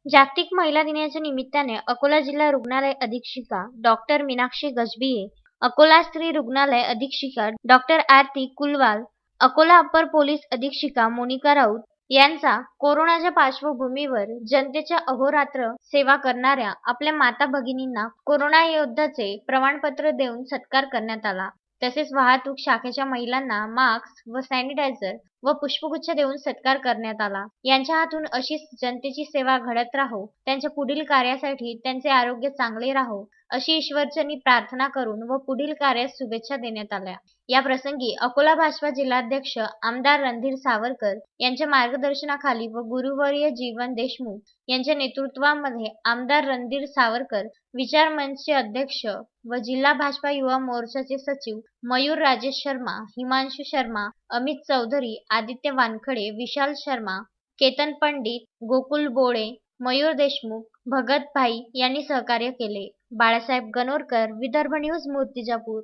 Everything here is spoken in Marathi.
जागतिक महिला दिनाच्या निमित्ताने अकोला जिल्हा रुग्णालय अधीक्षिका डॉक्टर मीनाक्षी गजभिये, अकोला स्त्री रुग्णालय अधीक्षिका डॉक्टर आरती कुलवाल, अकोला अप्पर पोलीस अधीक्षिका मोनिका राऊत यांचा कोरोनाच्या पार्श्वभूमीवर जनतेच्या अहोरात्र सेवा करणाऱ्या आपल्या माता भगिनींना कोरोना योद्धाचे प्रमाणपत्र देऊन सत्कार करण्यात आला। तसेच वाहतूक शाखेच्या महिलांना मास्क व सॅनिटायझर व पुष्पगुच्छ देऊन सत्कार करण्यात आला। यांच्या हातून अशीच जनतेची सेवा घडत राहो, त्यांच्या पुढील कार्यासाठी त्यांचे आरोग्य चांगले राहो अशी ईश्वरचरणी प्रार्थना करून व पुढील कार्यास शुभेच्छा देण्यात आल्या। या प्रसंगी अकोला भाजपा जिल्हाध्यक्ष आमदार रणधीर सावरकर यांच्या मार्गदर्शनाखाली व गुरुवर्य जीवन देशमुख यांच्या नेतृत्वामध्ये आमदार रणधीर सावरकर विचार मंचचे अध्यक्ष व जिल्हा भाजपा युवा मोर्चाचे सचिव मयूर राजेश शर्मा, हिमांशु शर्मा, अमित चौधरी, आदित्य वानखडे, विशाल शर्मा, केतन पंडित, गोकुल बोळे, मयूर देशमुख, भगत भाई यांनी सहकार्य केले। बाळासाहेब गणोरकर, विदर्भ न्यूज, मूर्तिजापूर।